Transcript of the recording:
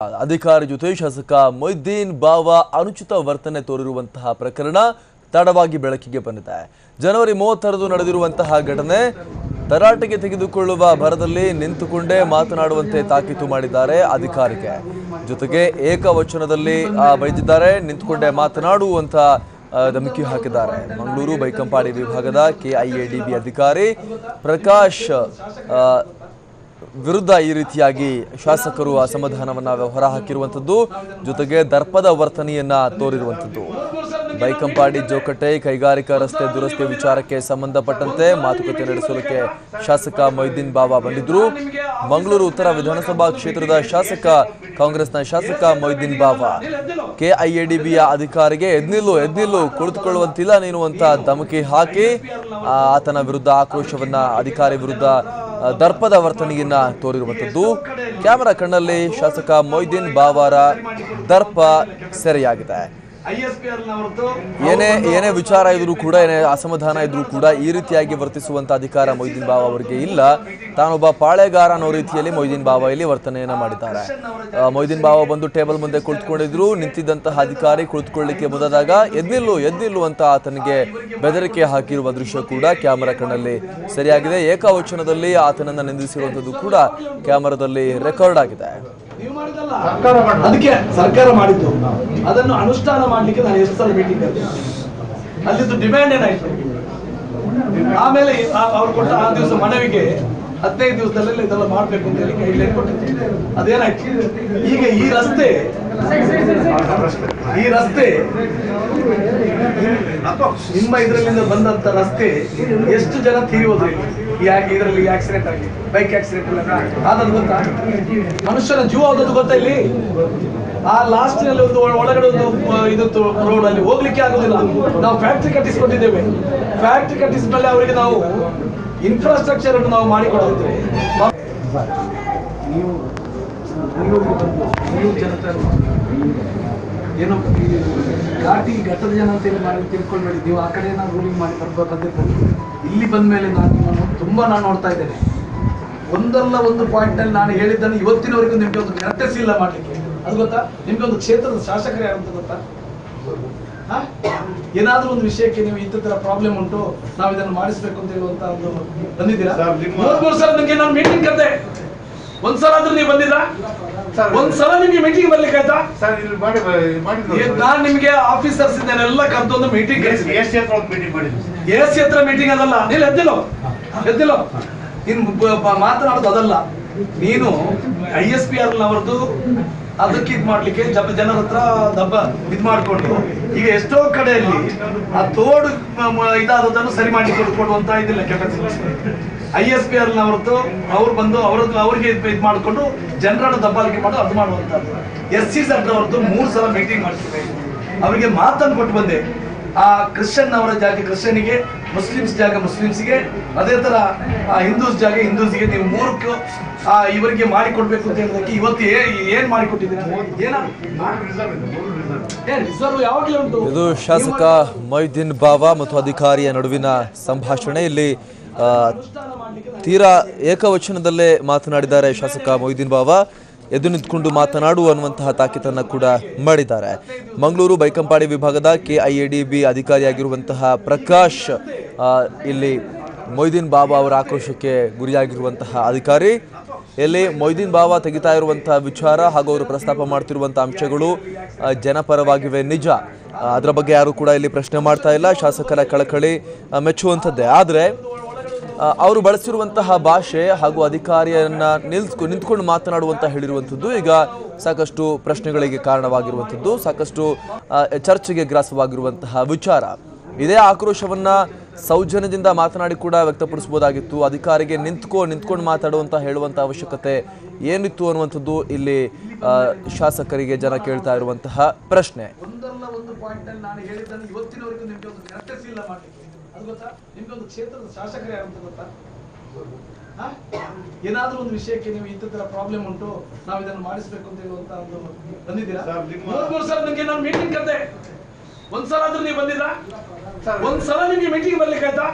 ಅಧಿಕಾರಿ ಜೊತೆ ಶಾಸಕ ಮೊಯ್ದೀನ್ ಬಾವ ಅನುಚಿತ ವರ್ತನೆ ತೋರಿರುವಂತಹ ಪ್ರಕರಣ ತಡವಾಗಿ ಬೆಳಕಿಗೆ ಬಂದಿದೆ. ಜನವರಿ 30ರಂದು ನಡೆದಿರುವಂತಹ ಘಟನೆ ತರಾಟೆಗೆ ತೆಗೆದುಕೊಳ್ಳುವ ಭರದಲ್ಲಿ ನಿಂತುಕೊಂಡೇ ಮಾತನಾಡುವಂತೆ ತಾಕೀತು ಮಾಡಿದ್ದಾರೆ ಅಧಿಕಾರಿಗೆ. ಜೊತೆಗೆ ಏಕವಚನದಲ್ಲಿ ಬೈದಿದ್ದಾರೆ, ನಿಂತುಕೊಂಡೇ ಮಾತನಾಡುವಂತ ಧಮಕಿ ಹಾಕಿದ್ದಾರೆ. ಮಂಗಳೂರು ಬೈಕಂಪಾಡಿ ವಿಭಾಗದ ಕೆಐಎಡಿಬಿ ಅಧಿಕಾರಿ ಪ್ರಕಾಶ್ ವಿರುದ್ಧ ಈ ರೀತಿಯಾಗಿ ಶಾಸಕರು ಅಸಮಾಧಾನವನ್ನ ಹೊರಹಾಕಿರುವಂತದ್ದು, ಜೊತೆಗೆ ದರ್ಪದ ವರ್ತನೆಯನ್ನ ತೋರಿರುವಂತದ್ದು. ಬೈಕಂಪಾಡಿ ಜೋಕಟ್ಟೆ ಕೈಗಾರಿಕಾ ರಸ್ತೆ ದುರಸ್ತಿ ವಿಚಾರಕ್ಕೆ ಸಂಬಂಧಪಟ್ಟಂತೆ ಮಾತುಕತೆ ನಡೆಸಲಿಕ್ಕೆ ಶಾಸಕ ಮೊಯ್ದೀನ್ ಬಾವ ಬಂದಿದ್ರು. ಮಂಗಳೂರು ಉತ್ತರ ವಿಧಾನಸಭಾ ಕ್ಷೇತ್ರದ ಶಾಸಕ, ಕಾಂಗ್ರೆಸ್ನ ಶಾಸಕ ಮೊಯ್ದೀನ್ ಬಾವ ಕೆಐಎಡಿಬಿಯ ಅಧಿಕಾರಿಗೆ ಎದ್ನಿಲ್ಲು ಕುಳಿತುಕೊಳ್ಳುವಂತಿಲ್ಲ ನೀನು ಅಂತ ಧಮಕಿ ಹಾಕಿ ಆತನ ವಿರುದ್ಧ ಆಕ್ರೋಶವನ್ನ, ಅಧಿಕಾರಿ ವಿರುದ್ಧ ದರ್ಪದ ವರ್ತನೆಯನ್ನ ತೋರಿರುವಂತದ್ದು. ಕ್ಯಾಮೆರಾ ಕಣ್ಣಲ್ಲಿ ಶಾಸಕ ಮೊಯ್ದೀನ್ ಬಾವರ ದರ್ಪ ಸೆರೆಯಾಗಿದೆ. ಏನೇ ವಿಚಾರ ಇದ್ರೂ ಕೂಡ, ಏನೇ ಅಸಮಾಧಾನ ಇದ್ರೂ ಕೂಡ ಈ ರೀತಿಯಾಗಿ ವರ್ತಿಸುವಂತ ಅಧಿಕಾರ ಮೊಯ್ದೀನ್ ಬಾವ ಅವರಿಗೆ ಇಲ್ಲ. ತಾನೊಬ್ಬ ಪಾಳೆಗಾರ ಅನ್ನೋ ರೀತಿಯಲ್ಲಿ ಮೊಯ್ದೀನ್ ಬಾವ ಇಲ್ಲಿ ವರ್ತನೆಯನ್ನ ಮಾಡಿದ್ದಾರೆ. ಮೊಯ್ದೀನ್ ಬಾವ ಬಂದು ಟೇಬಲ್ ಮುಂದೆ ಕುಳಿತುಕೊಂಡಿದ್ರು. ನಿಂತಿದ್ದಂತಹ ಅಧಿಕಾರಿ ಕುಳಿತುಕೊಳ್ಳಿಕ್ಕೆ ಮುಂದಾದಾಗ ಎದ್ನಿಲ್ಲು ಅಂತ ಆತನಿಗೆ ಬೆದರಿಕೆ ಹಾಕಿರುವ ದೃಶ್ಯ ಕೂಡ ಕ್ಯಾಮೆರಾ ಕಣ್ಣಲ್ಲಿ ಸರಿಯಾಗಿದೆ. ಏಕವಚನದಲ್ಲಿ ಆತನನ್ನ ನಿಂದಿಸಿರುವಂತದ್ದು ಕೂಡ ಕ್ಯಾಮೆರಾದಲ್ಲಿ ರೆಕಾರ್ಡ್ ಆಗಿದೆ. ಅದಕ್ಕೆ ಸರ್ಕಾರ ಮಾಡಿದ್ದು ಅದನ್ನು ಅನುಷ್ಠಾನ ಮಾಡ್ಲಿಕ್ಕೆ ನಾನು ಎಷ್ಟು ಸಲ ಮೀಟಿಂಗ್ ಅಲ್ಲಿದ್ದು ಡಿಮ್ಯಾಂಡ್ ಏನಾಯ್ತು. ಆಮೇಲೆ ಅವ್ರು ಕೊಟ್ಟ ಆ ದಿವಸ ಮನವಿಗೆ 15 ದಿವಸದಲ್ಲೆಲ್ಲ ಇದೆಲ್ಲ ಮಾಡ್ಬೇಕು ಅಂತ ಹೇಳಿ ಗೈಡ್ಲೈನ್ ಕೊಟ್ಟಿದ್ದೆ. ಅದೇನಾಯ್ತು, ಈಗ ಈ ರಸ್ತೆ ನಿಮ್ಮ ಇದರಲ್ಲಿಂದ ಬಂದಂತ ರಸ್ತೆ ಎಷ್ಟು ಜನ ತೀರಿ ಹೋದ್ರಿ ಇದರಲ್ಲಿ ಆಕ್ಸಿಡೆಂಟ್ ಆಗಿ, ಬೈಕ್ ಆಕ್ಸಿಡೆಂಟ್ ಆದದ್ದು ಗೊತ್ತಾ? ಮನುಷ್ಯನ ಜೀವ ಹೋದದ್ದು ಗೊತ್ತಾ? ಇಲ್ಲಿ ಆ ಲಾಸ್ಟ್ ನಲ್ಲಿ ಒಂದು ಒಳಗಡೆ ಒಂದು ಇದು ರೋಡ್ ಅಲ್ಲಿ ಹೋಗ್ಲಿಕ್ಕೆ ಆಗುದಿಲ್ಲ. ನಾವು ಫ್ಯಾಕ್ಟ್ರಿ ಕಟ್ಟಿಸಿಕೊಂಡಿದ್ದೇವೆ. ಫ್ಯಾಕ್ಟ್ರಿ ಕಟ್ಟಿಸಿದ ಮೇಲೆ ಅವರಿಗೆ ನಾವು ಇನ್ಫ್ರಾಸ್ಟ್ರಕ್ಚರ್ ಅನ್ನು ನಾವು ಮಾಡಿಕೊಡೋದಿದ್ರೆ ನೀವು ಜನತೆ ಏನೋ ಘಾಟಿ ಘಟ್ಟದ ಜನ ಅಂತೇಳಿ ಮಾಡಿ ತಿಳ್ಕೊಳ್ಬೇಡಿ. ನೀವು ಆ ಕಡೆ ನಾವು ರೂಲಿಂಗ್ ಮಾಡಿ ಬರ್ಬೇಕಂತ ಇಲ್ಲಿ ಬಂದ ಮೇಲೆ ನಾನು ತುಂಬಾ ನೋಡ್ತಾ ಇದ್ದೇನೆ. ಒಂದಲ್ಲ ಒಂದು ಪಾಯಿಂಟ್ ನಲ್ಲಿ ನಾನು ಹೇಳಿದ್ದನ್ನು ಇವತ್ತಿನವರೆಗೂ ನಿಮ್ಗೆ ಒಂದು ಕರೆಕ್ಟೆಸ್ ಇಲ್ಲ ಮಾಡ್ಲಿಕ್ಕೆ. ಅದು ಗೊತ್ತಾ? ನಿಮ್ಗೆ ಒಂದು ಕ್ಷೇತ್ರದ ಶಾಸಕರೇ ಯಾರಂತ ಗೊತ್ತಾ? ಏನಾದ್ರೂ ಒಂದು ವಿಷಯಕ್ಕೆ ನೀವು ಇಂಥ ಪ್ರಾಬ್ಲಮ್ ಉಂಟು, ನಾವು ಇದನ್ನು ಮಾಡಿಸ್ಬೇಕು ಅಂತ ಹೇಳುವಂತ ಒಂದು ಬಂದಿದ್ದೀರಾ? 3 ಸಲ ನಿಮ್ಗೆ ನಾನು ಮೀಟಿಂಗ್ ಕರೆದೆ. ಒಂದ್ಸಲ ಆದ್ರೂ ನೀವು ಬಂದಿದ್ರಾ? ಒಂದ್ಸಲ ನಿಮ್ಗೆ ಮೀಟಿಂಗ್ ಬರ್ಲಿಕ್ಕೆ ಆಯ್ತಾ? ನಾನು ನಿಮ್ಗೆ ಆಫೀಸರ್ಸ್ ಇದನ್ನೆಲ್ಲ ಕರೆದೊಂದು ಮೀಟಿಂಗ್ ಎಸಿ ಹತ್ರ ಮೀಟಿಂಗ್ ಅದಲ್ಲ. ನೀನು ಎದ್ದಿಲ್ಲೋ ನೀನು ಮಾತನಾಡೋದು ಅದಲ್ಲ. ನೀನು ISPR ಅವರದ್ದು ಅದಕ್ಕೆ ಇದ್ ಮಾಡ್ಲಿಕ್ಕೆ ಜನರ ಹತ್ರ ದಬ್ಬ ಇದ್ ಮಾಡ್ಕೊಂಡು ಈಗ ಎಷ್ಟೋ ಕಡೆಯಲ್ಲಿ ಆ ತೋಡು ಇದಾದದನ್ನು ಸರಿ ಮಾಡ್ಲಿಕ್ಕೆ ಕೊಡುವಂತ ಇದಿಲ್ಲ ಕೆಪಾಸಿಟಿ. ISPR ಅವರದ್ದು ಅವ್ರು ಬಂದು ಅವ್ರಿಗೆ ಇದ್ ಮಾಡ್ಕೊಂಡು ಜನರನ್ನು ದಬ್ಬಾಳಿಕೆ ಮಾಡೋದು ಅದು ಮಾಡುವಂತದ್ದು. SC ಅವರದ್ದು 3 ಸಲ ಮೀಟಿಂಗ್ ಮಾಡಿಸಿದೆ. ಅವರಿಗೆ ಮಾತನ್ನು ಕೊಟ್ಟು ಬಂದೆ. ಆ ಕ್ರಿಶ್ಚಿಯನ್ ಅವರ ಜಾಗ ಕ್ರಿಶ್ಚಿಯನ್ಗೆ, ಮುಸ್ಲಿಮ್ಸ್ ಜಾಗ ಮುಸ್ಲಿಮ್ಸ್ಗೆ, ಅದೇ ತರ ಹಿಂದೂಸ್ ಜಾಗ ಹಿಂದೂಸ್ಗೆ, ನೀವು 3ಕ್ಕೂ ಇವರಿಗೆ ಮಾಡಿಕೊಡ್ಬೇಕು ಅಂತ ಹೇಳೋದಕ್ಕೆ ಇವತ್ತು ಏನ್ ಮಾಡಿಕೊಟ್ಟಿದ್ದೀರಾ? ಇದು ಶಾಸಕ ಮೊಯ್ದೀನ್ ಬಾವ ಮತ್ತು ಅಧಿಕಾರಿಯ ನಡುವಿನ ಸಂಭಾಷಣೆ. ಇಲ್ಲಿ ತೀರಾ ಏಕವಚನದಲ್ಲೇ ಮಾತನಾಡಿದ್ದಾರೆ ಶಾಸಕ ಮೊಯ್ದೀನ್ ಬಾವ. ಎದ್ದು ನಿಂತ್ಕೊಂಡು ಮಾತನಾಡು ಅನ್ನುವಂತಹ ತಾಕೀತನ್ನ ಕೂಡ ಮಾಡಿದ್ದಾರೆ. ಮಂಗಳೂರು ಬೈಕಂಪಾಡಿ ವಿಭಾಗದ ಕೆಐಎಡಿಬಿ ಅಧಿಕಾರಿಯಾಗಿರುವಂತಹ ಪ್ರಕಾಶ್ ಇಲ್ಲಿ ಮೊಯ್ದೀನ್ ಬಾವ ಅವರ ಆಕ್ರೋಶಕ್ಕೆ ಗುರಿಯಾಗಿರುವಂತಹ ಅಧಿಕಾರಿ. ಇಲ್ಲಿ ಮೊಯ್ದೀನ್ ಬಾವ ತೆಗಿತಾ ಇರುವಂತಹ ವಿಚಾರ ಹಾಗೂ ಅವರು ಪ್ರಸ್ತಾಪ ಮಾಡ್ತಿರುವಂತಹ ಅಂಶಗಳು ಜನಪರವಾಗಿವೆ, ನಿಜ. ಅದರ ಬಗ್ಗೆ ಯಾರು ಕೂಡ ಇಲ್ಲಿ ಪ್ರಶ್ನೆ ಮಾಡ್ತಾ ಇಲ್ಲ. ಶಾಸಕರ ಕಳಕಳಿ ಮೆಚ್ಚುವಂಥದ್ದೇ. ಆದರೆ ಅವರು ಬಳಸಿರುವಂತಹ ಭಾಷೆ ಹಾಗೂ ಅಧಿಕಾರಿಯನ್ನ ನಿಂತ್ಕೊಂಡು ಮಾತನಾಡುವಂತ ಹೇಳಿರುವಂಥದ್ದು ಈಗ ಸಾಕಷ್ಟು ಪ್ರಶ್ನೆಗಳಿಗೆ ಕಾರಣವಾಗಿರುವಂಥದ್ದು, ಸಾಕಷ್ಟು ಚರ್ಚೆಗೆ ಗ್ರಾಸವಾಗಿರುವಂತಹ ವಿಚಾರ. ಇದೇ ಆಕ್ರೋಶವನ್ನ ಸೌಜನ್ಯದಿಂದ ಮಾತನಾಡಿ ಕೂಡ ವ್ಯಕ್ತಪಡಿಸಬಹುದಾಗಿತ್ತು. ಅಧಿಕಾರಿಗೆ ನಿಂತ್ಕೊಂಡು ಮಾತಾಡುವಂತ ಹೇಳುವಂತ ಅವಶ್ಯಕತೆ ಏನಿತ್ತು ಅನ್ನುವಂಥದ್ದು ಇಲ್ಲಿ ಶಾಸಕರಿಗೆ ಜನ ಕೇಳ್ತಾ ಇರುವಂತಹ ಪ್ರಶ್ನೆ. ನಿಮ್ಗೊಂದು ಕ್ಷೇತ್ರದ ಶಾಸಕರೇ ಯಾರಂತ ಗೊತ್ತಾ? ಏನಾದ್ರೂ ಒಂದು ವಿಷಯಕ್ಕೆ ನೀವು ಇಂಥ ಪ್ರಾಬ್ಲಮ್ ಉಂಟು, ನಾವು ಇದನ್ನು ಮಾಡಿಸ್ಬೇಕು ಅಂತ ಹೇಳುವಂತ ಒಂದು ಬಂದಿದ್ದೀರಾ? 3 ಸಲ ನಿಮ್ಗೆ ನಾನು ಮೀಟಿಂಗ್ ಕರೆದೆ. ಒಂದ್ಸಲ ಆದ್ರೂ ನೀವು ಬಂದಿದ್ರಾ? ಒಂದ್ಸಲ ನಿಮ್ಗೆ ಮೀಟಿಂಗ್ ಬರ್ಲಿಕ್ಕೆ ಆಯ್ತಾ?